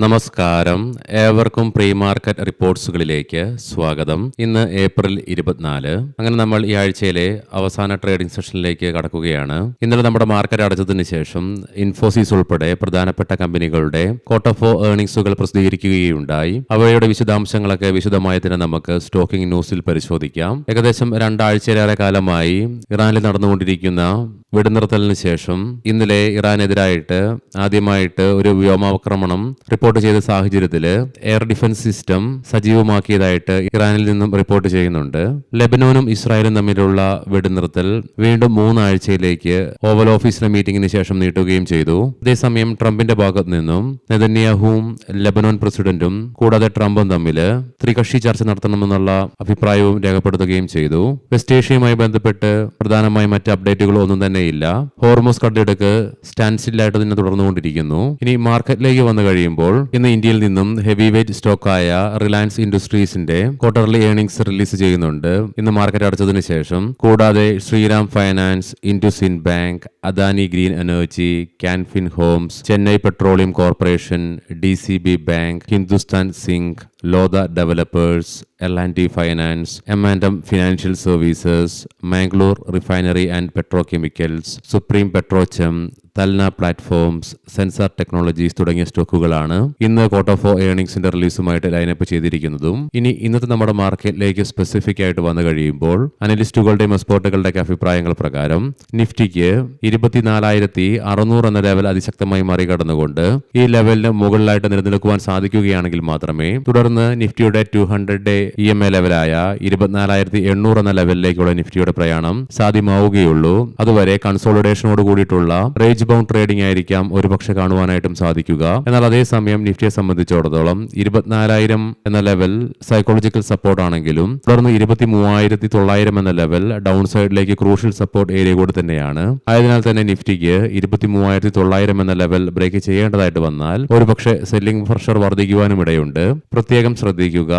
നമസ്കാരം, ഏവർക്കും pre market റിപ്പോർട്ട്സുകളിലേക്ക് സ്വാഗതം. ഇന്ന് ഏപ്രിൽ 24. അങ്ങനെ നമ്മൾ ഈ ആഴ്ചയിലെ അവസാന ട്രേഡിംഗ് സെഷനിലേക്ക് കടക്കുകയാണ്. ഇന്നലെ നമ്മുടെ മാർക്കറ്റ് അടച്ചതിന് ശേഷം ഇൻഫോസിസ് ഉൾപ്പെടെ പ്രധാനപ്പെട്ട കമ്പനികളുടെ ക്വാർട്ടർ 4 ഏർണിംഗ്സുകൾ പ്രസിദ്ധീകരിക്കുകയുണ്ടായി. അവയുടെ വിശദാംശങ്ങളൊക്കെ വിശദമായി തന്നെ നമുക്ക് സ്റ്റോക്കിംഗ് ന്യൂസിൽ പരിശോധിക്കാം. ഏകദേശം 2 ആഴ്ചയിലേറെ കാലമായി ഇറാനിൽ നടന്നുകൊണ്ടിരിക്കുന്ന വെടിനിർത്തലിന് ശേഷം ഇന്നലെ ഇറാനെതിരായിട്ട് ആദ്യമായിട്ട് ഒരു വ്യോമാക്രമണം റിപ്പോർട്ട് ചെയ്ത സാഹചര്യത്തിൽ എയർ ഡിഫൻസ് സിസ്റ്റം സജീവമാക്കിയതായിട്ട് ഇറാനിൽ നിന്നും റിപ്പോർട്ട് ചെയ്യുന്നുണ്ട്. ലെബനോനും ഇസ്രായേലും തമ്മിലുള്ള വെടിനിർത്തൽ വീണ്ടും 3 ആഴ്ചയിലേക്ക് ഓവൽ ഓഫീസിലെ മീറ്റിംഗിന് ശേഷം നീട്ടുകയും ചെയ്തു. അതേസമയം ട്രംപിന്റെ ഭാഗത്ത് നിന്നും നെതന്യാഹുവും ലെബനോൻ പ്രസിഡന്റും കൂടാതെ ട്രംപും തമ്മിൽ ത്രികക്ഷി ചർച്ച നടത്തണമെന്നുള്ള അഭിപ്രായവും രേഖപ്പെടുത്തുകയും ചെയ്തു. വെസ്റ്റ് ഏഷ്യയുമായി ബന്ധപ്പെട്ട് പ്രധാനമായി മറ്റ് അപ്ഡേറ്റുകൾ ഒന്നും തന്നെ ഇല്ല. ഹോർമോസ് കടലിടുക്ക് സ്റ്റാൻഡ്സ്റ്റില്ലായിട്ട് തന്നെ തുടർന്നുകൊണ്ടിരിക്കുന്നു. ഇനി മാർക്കറ്റിലേക്ക് വന്നു കഴിയുമ്പോൾ ഇന്ന് ഇന്ത്യയിൽ നിന്നും ഹെവി വെയിറ്റ് സ്റ്റോക്കായ റിലയൻസ് ഇൻഡസ്ട്രീസിന്റെ ക്വാർട്ടർലി ഏർണിംഗ്സ് റിലീസ് ചെയ്യുന്നുണ്ട് ഇന്ന് മാർക്കറ്റ് അടച്ചതിന് ശേഷം. കൂടാതെ Shriram finance, IndusInd bank, Adani green energy, Canfin homes, Chennai petroleum corporation, DCB bank, Hindustan zinc, Lodha developers, L&T finance, M&M financial services, Mangalore refinery and petrochemicals, supreme petrochem, തൽന പ്ലാറ്റ്ഫോംസ്, സെൻസാർ ടെക്നോളജീസ് തുടങ്ങിയ സ്റ്റോക്കുകളാണ് ഇന്ന് ക്വാർട്ടർ 4 ഏർണിംഗ്സിന്റെ റിലീസുമായിട്ട് ലൈനപ്പ് ചെയ്തിരിക്കുന്നതും. ഇനി ഇന്നത്തെ നമ്മുടെ മാർക്കറ്റിലേക്ക് സ്പെസിഫിക് ആയിട്ട് വന്നു കഴിയുമ്പോൾ അനലിസ്റ്റുകളുടെയും എക്സ്പേർട്ടുകളുടെയൊക്കെ അഭിപ്രായങ്ങൾ പ്രകാരം നിഫ്റ്റിക്ക് 24,600 എന്ന ലെവൽ അതിശക്തമായി മറികടന്നുകൊണ്ട് ഈ ലെവലിന് മുകളിലായിട്ട് നിലനിൽക്കുവാൻ സാധിക്കുകയാണെങ്കിൽ മാത്രമേ തുടർന്ന് നിഫ്റ്റിയുടെ 200-ഡേ EMA ലെവലായ 24,800 എന്ന ലെവലിലേക്കുള്ള നിഫ്റ്റിയുടെ പ്രയാണം സാധ്യമാവുകയുള്ളൂ. അതുവരെ കൺസോളിഡേഷനോട് കൂടിയിട്ടുള്ള റേഞ്ച് ബൗണ്ട് ട്രേഡിംഗ് ആയിരിക്കാം ഒരുപക്ഷെ കാണുവാനായിട്ടും സാധിക്കുക. എന്നാൽ അതേസമയം നിഫ്റ്റിയെ സംബന്ധിച്ചിടത്തോളം 24,000 എന്ന ലെവൽ സൈക്കോളജിക്കൽ സപ്പോർട്ട് ആണെങ്കിലും തുടർന്ന് 23,900 എന്ന ലെവൽ ഡൗൺ സൈഡിലേക്ക് ക്രൂഷ്യൽ സപ്പോർട്ട് ഏരിയ കൂടി തന്നെയാണ്. ആയതിനാൽ തന്നെ നിഫ്റ്റിക്ക് 23,900 എന്ന ലെവൽ ബ്രേക്ക് ചെയ്യേണ്ടതായിട്ട് വന്നാൽ ഒരുപക്ഷെ സെല്ലിംഗ് പ്രഷർ വർദ്ധിക്കുവാനും ഇടയുണ്ട്. പ്രത്യേകം ശ്രദ്ധിക്കുക,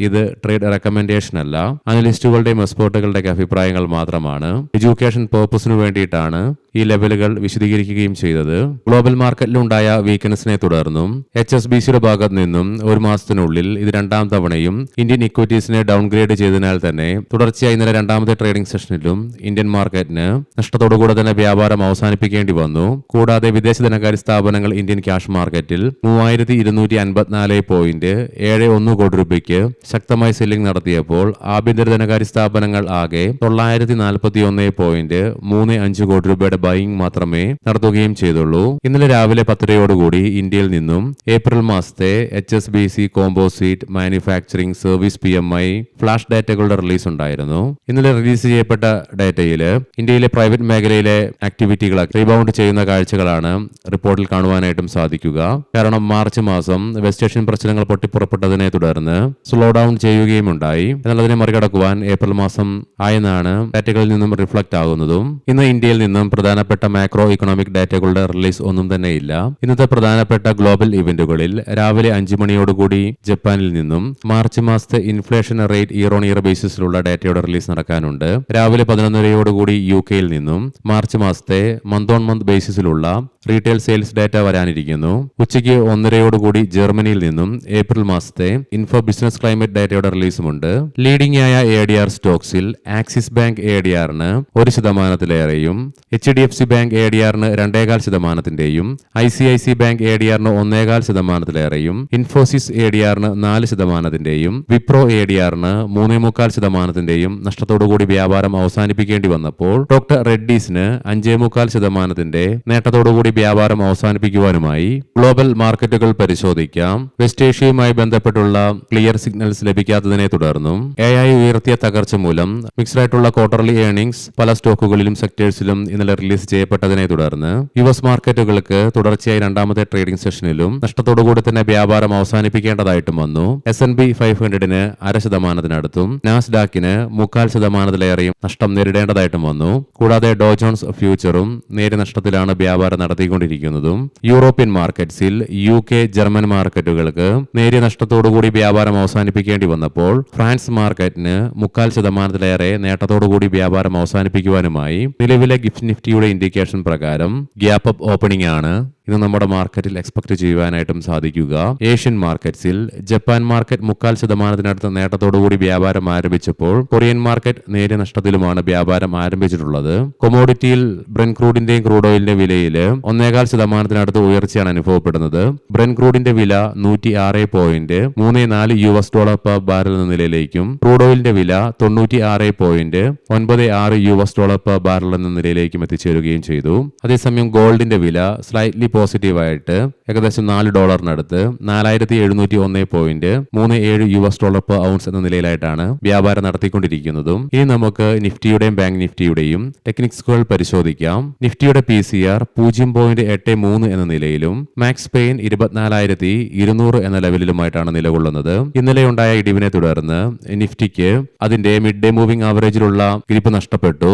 ഇത് ട്രേഡ് റെക്കമെൻഡേഷൻ അല്ല, അനലിസ്റ്റുകളുടെയും എക്സ്പേർട്ടുകളുടെയൊക്കെ അഭിപ്രായങ്ങൾ മാത്രമാണ്. എഡ്യൂക്കേഷൻ പേർപ്പസിന് വേണ്ടിയിട്ടാണ് ഈ ലെവലുകൾ വിശദീകരിക്കുകയും ചെയ്തത്. ഗ്ലോബൽ മാർക്കറ്റിലുണ്ടായ വീക്ക്നെസ്സിനെ തുടർന്നും HSBCയുടെ ഭാഗത്ത് നിന്നും ഒരു മാസത്തിനുള്ളിൽ ഇത് 2ാം തവണയും ഇന്ത്യൻ ഇക്വിറ്റീസിനെ ഡൗൺഗ്രേഡ് ചെയ്തതിനാൽ തന്നെ തുടർച്ചയായി ഇന്നലെ 2ാമത്തെ ട്രേഡിംഗ് സെഷനിലും ഇന്ത്യൻ മാർക്കറ്റിന് നഷ്ടത്തോടുകൂടെ തന്നെ വ്യാപാരം അവസാനിപ്പിക്കേണ്ടി വന്നു. കൂടാതെ വിദേശ ധനകാര്യ സ്ഥാപനങ്ങൾ ഇന്ത്യൻ ക്യാഷ് മാർക്കറ്റിൽ 3,254.71 കോടി രൂപയ്ക്ക് ശക്തമായി സെല്ലിംഗ് നടത്തിയപ്പോൾ ആഭ്യന്തര ധനകാര്യ സ്ഥാപനങ്ങൾ ആകെ 941.35 കോടി രൂപയുടെ ബൈയിങ് മാത്രമേ നടത്തുകയും ചെയ്തുള്ളൂ. ഇന്നലെ രാവിലെ 10:00 ഇന്ത്യയിൽ നിന്നും ഏപ്രിൽ മാസത്തെ HSBC composite manufacturing service PMI flash ഡാറ്റകളുടെ റിലീസ് ഉണ്ടായിരുന്നു. ഇന്നലെ റിലീസ് ചെയ്യപ്പെട്ട ഡാറ്റയിൽ ഇന്ത്യയിലെ പ്രൈവറ്റ് മേഖലയിലെ ആക്ടിവിറ്റികൾ റീബൗണ്ട് ചെയ്യുന്ന കാഴ്ചകളാണ് റിപ്പോർട്ടിൽ കാണുവാനായിട്ടും സാധിക്കുക. കാരണം മാർച്ച് മാസം വെസ്റ്റ് ഏഷ്യൻ പ്രശ്നങ്ങൾ പൊട്ടിപ്പുറപ്പെട്ടതിനെ തുടർന്ന് സ്ലോ ഡൗൺ ചെയ്യുകയും ഉണ്ടായി. എന്നാൽ അതിനെ മറികടക്കുവാൻ ഏപ്രിൽ മാസം ആയെന്നാണ് ഡാറ്റകളിൽ നിന്നും റിഫ്ലക്ട് ആകുന്നതും. ഇന്ന് ഇന്ത്യയിൽ നിന്നും പ്രധാനപ്പെട്ട മാക്രോ ഇക്കണോമിക് ഡാറ്റകളുടെ റിലീസ് ഒന്നും തന്നെ ഇല്ല. ഇന്നത്തെ പ്രധാനപ്പെട്ട ഗ്ലോബൽ ഇവന്റുകളിൽ രാവിലെ 5 മണിയോടുകൂടി ജപ്പാനിൽ നിന്നും മാർച്ച് മാസത്തെ inflation rate year on year ബേസിസിലുള്ള ഡാറ്റയുടെ റിലീസ് നടക്കാനുണ്ട്. രാവിലെ 11:30 UK-ൽ നിന്നും മാർച്ച് മാസത്തെ മന്ത് ഓൺ മന്ത് ബേസിസിലുള്ള റീറ്റെയിൽ സെയിൽസ് ഡാറ്റ വരാനിരിക്കുന്നു. ഉച്ചയ്ക്ക് 1:30 ജർമ്മനിയിൽ നിന്നും ഏപ്രിൽ മാസത്തെ ഇൻഫോ ബിസിനസ് ക്ലൈമറ്റ് ഡാറ്റയുടെ റിലീസുമുണ്ട്. ലീഡിംഗ് ആയ ADR സ്റ്റോക്സിൽ ആക്സിസ് ബാങ്ക് ADRന് 1%-ലേറെയും, HDFC ബാങ്ക് ADRന് 2.25%-യും, ICICI ബാങ്ക് ADRന് 1.25%-ലേറെയും, ഇൻഫോസിസ് ADRന് 4%-യും, വിപ്രോ ADRന് 3.25%-യും നഷ്ടത്തോടുകൂടി വ്യാപാരം അവസാനിപ്പിക്കേണ്ടി വന്നപ്പോൾ ഡോക്ടർ റെഡ്ഡീസിന് 5.25%-ന്റെ നേട്ടത്തോടുകൂടി വ്യാപാരം അവസാനിപ്പിക്കുവാനുമായി ഗ്ലോബൽ മാർക്കറ്റുകൾ പരിശോധിക്കാം. വെസ്റ്റ് ഏഷ്യയുമായി ബന്ധപ്പെട്ടുള്ള ക്ലിയർ സിഗ്നൽസ് ലഭിക്കാത്തതിനെ തുടർന്നും AI ഉയർത്തിയ തകർച്ച മൂലം മിക്സ്ഡ് ആയിട്ടുള്ള ക്വാർട്ടർലി ഏർണിംഗ്സ് പല സ്റ്റോക്കുകളിലും സെക്ടേഴ്സിലും ഇന്നലെ റിലീസ് ചെയ്യപ്പെട്ടതിനെ തുടർന്ന് US മാർക്കറ്റുകൾക്ക് തുടർച്ചയായി 2ാമത്തെ ട്രേഡിംഗ് സെഷനിലും നഷ്ടത്തോടുകൂടി തന്നെ വ്യാപാരം അവസാനിപ്പിക്കേണ്ടതായിട്ടും വന്നു. S&P 500-ന് 0.5%-നടുത്തും നാസ്ഡാക്കിന് 0.25%-ലേറെയും നഷ്ടം നേരിടേണ്ടതായിട്ടും വന്നു. കൂടാതെ ഡോ ജോൺസ് ഫ്യൂച്ചറും നേരിയ നഷ്ടത്തിലാണ് വ്യാപാരം നടത്തിക്കൊണ്ടിരിക്കുന്നതും. യൂറോപ്യൻ മാർക്കറ്റ്സിൽ UK, ജർമ്മൻ മാർക്കറ്റുകൾക്ക് നേരിയ നഷ്ടത്തോടുകൂടി വ്യാപാരം അവസാനിപ്പിക്കേണ്ടി വന്നപ്പോൾ ഫ്രാൻസ് മാർക്കറ്റിന് 0.25%-ലേറെ നേട്ടത്തോടുകൂടി വ്യാപാരം അവസാനിപ്പിക്കുവാനുമായി നിലവിലെ ഗിഫ്റ്റ് നിഫ്റ്റിയുടെ ഇൻഡിക്കേഷൻ പ്രകാരം ഗ്യാപ്പ് അപ്പ് ഓപ്പണിംഗ് ആണ് ഇന്ന് നമ്മുടെ മാർക്കറ്റിൽ എക്സ്പെക്ട് ചെയ്യുവാനായിട്ടും സാധിക്കുക. ഏഷ്യൻ മാർക്കറ്റ്സിൽ ജപ്പാൻ മാർക്കറ്റ് 0.25% നേട്ടത്തോടുകൂടി വ്യാപാരം ആരംഭിച്ചപ്പോൾ കൊറിയൻ മാർക്കറ്റ് നേരിയ നഷ്ടത്തിലുമാണ് വ്യാപാരം ആരംഭിച്ചിട്ടുള്ളത്. കൊമോഡിറ്റിയിൽ ബ്രെന്റ് ക്രൂഡിന്റെയും ക്രൂഡ് ഓയിലിന്റെ വിലയിൽ 1.25% ഉയർച്ചയാണ് അനുഭവപ്പെടുന്നത്. ബ്രെന്റ് ക്രൂഡിന്റെ വില $106.34 പെർ ബാരൽ എന്ന നിലയിലേക്കും ക്രൂഡ് ഓയിലിന്റെ വില $96.96 പെർ ബാരൽ എന്ന നിലയിലേക്കും എത്തിച്ചേരുകയും ചെയ്തു. അതേസമയം ഗോൾഡിന്റെ വില സ്ലൈറ്റ്ലി പോസിറ്റീവായിട്ട് ഏകദേശം $4 $4,701.37 പെർ ഔൺസ് എന്ന നിലയിലായിട്ടാണ് വ്യാപാരം നടത്തിക്കൊണ്ടിരിക്കുന്നതും. ഇനി നമുക്ക് നിഫ്റ്റിയുടെയും ബാങ്ക് നിഫ്റ്റിയുടെയും ടെക്നിക്സുകൾ പരിശോധിക്കാം. നിഫ്റ്റിയുടെ PCR 0.83 എന്ന നിലയിലും മാക്സ് പെയിൻ 24,200 എന്ന ലെവലിലുമായിട്ടാണ് നിലകൊള്ളുന്നത്. ഇന്നലെ ഉണ്ടായ ഇടിവിനെ തുടർന്ന് നിഫ്റ്റിക്ക് അതിന്റെ മിഡ് ഡേ മൂവിംഗ് ആവറേജിലുള്ള ഗ്രിപ്പ് നഷ്ടപ്പെട്ടു.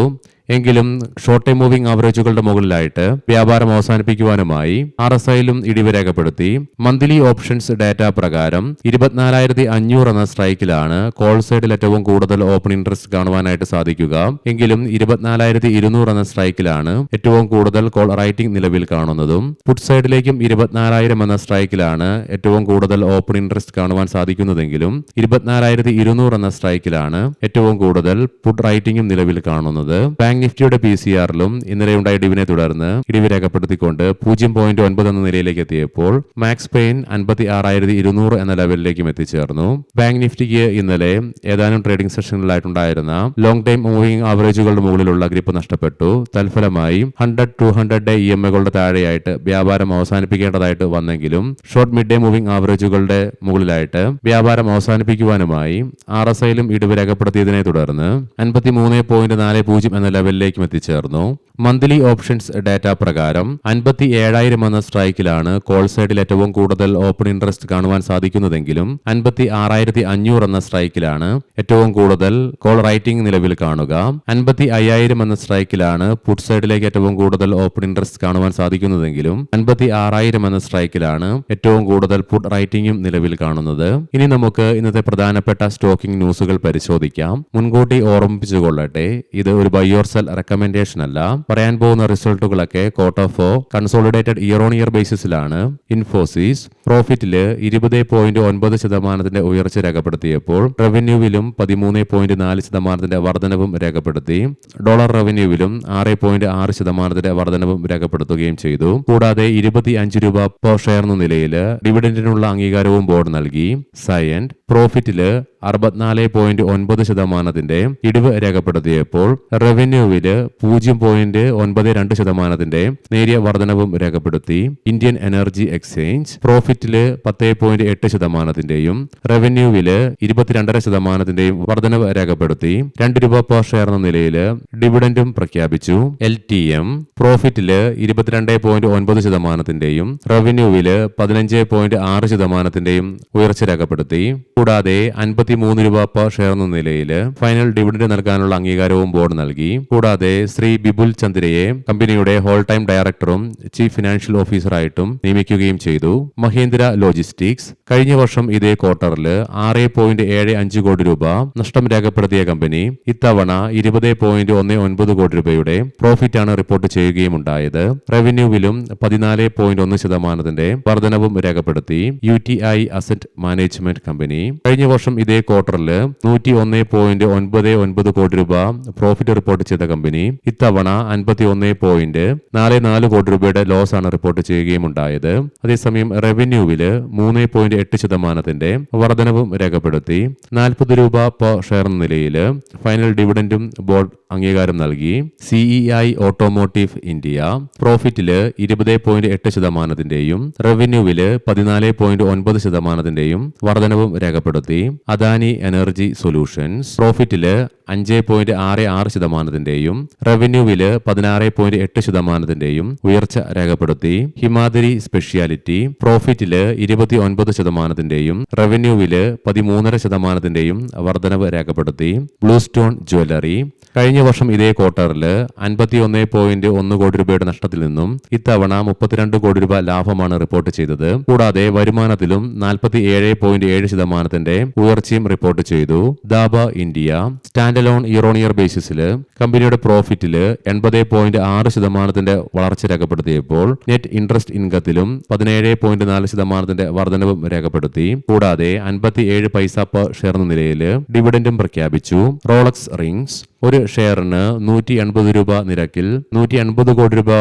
എങ്കിലും ഷോർട്ട് ടൈം മൂവിംഗ് ആവറേജുകളുടെ മുകളിലായിട്ട് വ്യാപാരം അവസാനിപ്പിക്കുവാനുമായി RSIയിലും ഇടിവ് രേഖപ്പെടുത്തി. മന്ത്ലി ഓപ്ഷൻസ് ഡാറ്റ പ്രകാരം 24,500 എന്ന സ്ട്രൈക്കിലാണ് കോൾ സൈഡിൽ ഏറ്റവും കൂടുതൽ ഓപ്പൺ ഇൻട്രസ്റ്റ് കാണുവാനായിട്ട് സാധിക്കുക. എങ്കിലും 24,200 എന്ന സ്ട്രൈക്കിലാണ് ഏറ്റവും കൂടുതൽ കോൾ റൈറ്റിംഗ് നിലവിൽ കാണുന്നതും. പുട്ട് സൈഡിലേക്കും 24,000 എന്ന സ്ട്രൈക്കിലാണ് ഏറ്റവും കൂടുതൽ ഓപ്പൺ ഇൻട്രസ്റ്റ് കാണുവാൻ സാധിക്കുന്നതെങ്കിലും 24,200 എന്ന സ്ട്രൈക്കിലാണ് ഏറ്റവും കൂടുതൽ പുട്ട് റൈറ്റിംഗും നിലവിൽ കാണുന്നത്. ബാങ്ക് നിഫ്റ്റിയുടെ PCRലും ഇന്നലെ ഉണ്ടായ ഇടിവിനെ തുടർന്ന് ഇടിവ് രേഖപ്പെടുത്തിക്കൊണ്ട് 0.9 എന്ന നിലയിലേക്ക് എത്തിയപ്പോൾ മാക്സ് പെയിൻ 56,200 എന്ന ലെവലിലേക്കും എത്തിച്ചേർന്നു. ബാങ്ക് നിഫ്റ്റിക്ക് ഇന്നലെ ഏതാനും ട്രേഡിംഗ് സെഷനുകളിലായിട്ടുണ്ടായിരുന്ന ലോങ് ടൈം മൂവിംഗ് ആവറേജുകളുടെ മുകളിലുള്ള ഗ്രിപ്പ് നഷ്ടപ്പെട്ടു. തൽഫലമായി 100-200 ഡേ EMAകളുടെ താഴെയായിട്ട് വ്യാപാരം അവസാനിപ്പിക്കേണ്ടതായിട്ട് വന്നെങ്കിലും ഷോർട്ട് മിഡ് ഡേ മൂവിംഗ് ആവറേജുകളുടെ മുകളിലായിട്ട് വ്യാപാരം അവസാനിപ്പിക്കുവാനുമായി RSIയിലും ഇടിവ് രേഖപ്പെടുത്തിയതിനെ തുടർന്ന് 53.40 എന്ന ലെവലിലേക്കും എത്തിച്ചേർന്നു. മന്ത്ലി ഓപ്ഷൻസ് ഡാറ്റ പ്രകാരം 57,000 എന്ന സ്ട്രൈക്കിലാണ് കോൾ സൈഡിൽ ഏറ്റവും കൂടുതൽ ഓപ്പൺ ഇൻട്രസ്റ്റ് കാണുവാൻ സാധിക്കുന്നതെങ്കിലും 56,500 എന്ന സ്ട്രൈക്കിലാണ് ഏറ്റവും കൂടുതൽ കോൾ റൈറ്റിംഗ് നിലവിൽ കാണുക. 55,000 എന്ന സ്ട്രൈക്കിലാണ് പുട്ട് സൈഡിലേക്ക് ഏറ്റവും കൂടുതൽ ഓപ്പൺ ഇൻട്രസ്റ്റ് കാണുവാൻ സാധിക്കുന്നതെങ്കിലും 56,000 എന്ന സ്ട്രൈക്കിലാണ് ഏറ്റവും കൂടുതൽ പുട്ട് റൈറ്റിംഗും നിലവിൽ കാണുന്നത്. ഇനി നമുക്ക് ഇന്നത്തെ പ്രധാനപ്പെട്ട സ്റ്റോക്കിംഗ് ന്യൂസുകൾ പരിശോധിക്കാം. മുൻകൂട്ടി ഓർമ്മിപ്പിച്ചുകൊള്ളട്ടെ, ഇത് ഒരു ബൈ ഓർ സെൽ റെക്കമെൻഡേഷൻ അല്ല. പറയാൻ പോകുന്ന റിസൾട്ടുകളൊക്കെ quarter 4 consolidated year on year ബേസിസിലാണ്. ഇൻഫോസിസ് പ്രോഫിറ്റില് 20.9% ഉയർച്ച രേഖപ്പെടുത്തിയപ്പോൾ റവന്യൂവിലും 13.4% വർധനവും രേഖപ്പെടുത്തി. ഡോളർ റവന്യൂവിലും 6.6% വർധനവും രേഖപ്പെടുത്തുകയും ചെയ്തു. കൂടാതെ 25 രൂപ പെർ ഷെയർ എന്ന നിലയിൽ ഡിവിഡന്റിനുള്ള അംഗീകാരവും ബോർഡ് നൽകി. സയന്റ് പ്രോഫിറ്റില് 64.9% ഇടിവ് രേഖപ്പെടുത്തിയപ്പോൾ റവന്യൂവില് 0.92% നേരിയ വർധനവും രേഖപ്പെടുത്തി. ഇന്ത്യൻ എനർജി എക്സ്ചേഞ്ച് പ്രോഫിറ്റില് 10.8%, റവന്യൂവില് 22.5% വർധനവ് രേഖപ്പെടുത്തി. 2 രൂപ പെർ ഷെയർ എന്ന നിലയിൽ ഡിവിഡന്റും പ്രഖ്യാപിച്ചു. LTM പ്രോഫിറ്റില് 22.9%, റവന്യൂവില് 15.6% ഉയർച്ച രേഖപ്പെടുത്തി. കൂടാതെ 53 രൂപ പെർ ഷെയർ എന്ന നിലയിൽ ഫൈനൽ ഡിവിഡന്റ് നൽകാനുള്ള അംഗീകാരവും ബോർഡ് നൽകി. കൂടാതെ ശ്രീ ബിപുൽ ചന്ദ്രയെ കമ്പനിയുടെ ഹോൾ ടൈം ഡയറക്ടറും ചീഫ് ഫിനാൻഷ്യൽ ഓഫീസറായിട്ടും നിയമിക്കുകയും ചെയ്തു. മഹേന്ദ്ര ലോജിസ്റ്റിക്സ് കഴിഞ്ഞ വർഷം ഇതേ ക്വാർട്ടറിൽ 6.75 കോടി രൂപ നഷ്ടം രേഖപ്പെടുത്തിയ കമ്പനി ഇത്തവണ 20.19 കോടി രൂപയുടെ പ്രോഫിറ്റാണ് റിപ്പോർട്ട് ചെയ്യുകയും ഉണ്ടായത്. റവന്യൂവിലും 14.1% വർധനവും രേഖപ്പെടുത്തി. UTI അസറ്റ് മാനേജ്മെന്റ് കമ്പനി കഴിഞ്ഞ വർഷം ഇതേ ക്വാർട്ടറിൽ 101.99 കോടി രൂപ പ്രോഫിറ്റ് റിപ്പോർട്ട് ചെയ്ത കമ്പനി ഇത്തവണ 51.44 കോടി രൂപയുടെ ലോസ് ആണ് റിപ്പോർട്ട് ചെയ്യുകയും ഉണ്ടായത്. അതേസമയം റവന്യൂവില് 3.8% വർധനവും രേഖപ്പെടുത്തി. 40 രൂപ പെർ ഷെയർ എന്ന നിലയിൽ ഫൈനൽ ഡിവിഡന്റും ബോർഡ് അംഗീകാരം നൽകി. CEI ഓട്ടോമോട്ടീവ് ഇന്ത്യ പ്രോഫിറ്റില് 20.8%, റവന്യൂവില് 14.9% വർധനവും രേഖപ്പെടുത്തി. അദാനി എനർജി സൊല്യൂഷൻസ് പ്രോഫിറ്റില് 5.66%, റവന്യൂവില് 16.8% ഉയർച്ച രേഖപ്പെടുത്തി. ഹിമാദ്രി സ്പെഷ്യാലിറ്റി പ്രോഫിറ്റില് 29%, റവന്യൂവില് 13.5% വർധനവ് രേഖപ്പെടുത്തി. ബ്ലൂ സ്റ്റോൺ ജ്വല്ലറി കഴിഞ്ഞ വർഷം ഇതേ ക്വാർട്ടറിൽ 51.1 കോടി രൂപയുടെ നഷ്ടത്തിൽ നിന്നും ഇത്തവണ 32 കോടി രൂപ ലാഭമാണ് റിപ്പോർട്ട് ചെയ്തത്. കൂടാതെ വരുമാനത്തിലും 47.7% ഉയർച്ചയും റിപ്പോർട്ട് ചെയ്തു. Dabur India standalone year on year ബേസിസിൽ കമ്പനി കമ്പനിയുടെ പ്രോഫിറ്റിൽ 80.6% വളർച്ച രേഖപ്പെടുത്തിയപ്പോൾ നെറ്റ് ഇൻട്രസ്റ്റ് ഇൻകത്തിലും 17.4% വർധനവും രേഖപ്പെടുത്തി. കൂടാതെ 57 പൈസ പെർ ഷെയർ എന്ന നിലയിൽ ഡിവിഡൻഡും പ്രഖ്യാപിച്ചു. റോളക്സ് റിംഗ്സ് ഒരു ഷെയറിന് 180 രൂപ നിരക്കിൽ 180 കോടി രൂപ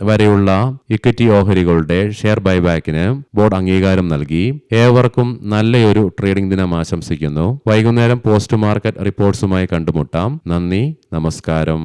വരെയുള്ള ഇക്വിറ്റി ഓഹരികളുടെ ഷെയർ ബൈബാക്കിന് ബോർഡ് അംഗീകാരം നൽകി. ഏവർക്കും നല്ലൊരു ട്രേഡിംഗ് ദിനം ആശംസിക്കുന്നു. വൈകുന്നേരം പോസ്റ്റ് മാർക്കറ്റ് റിപ്പോർട്ട്സുമായി കണ്ടുമുട്ടാം. നന്ദി, നമസ്കാരം.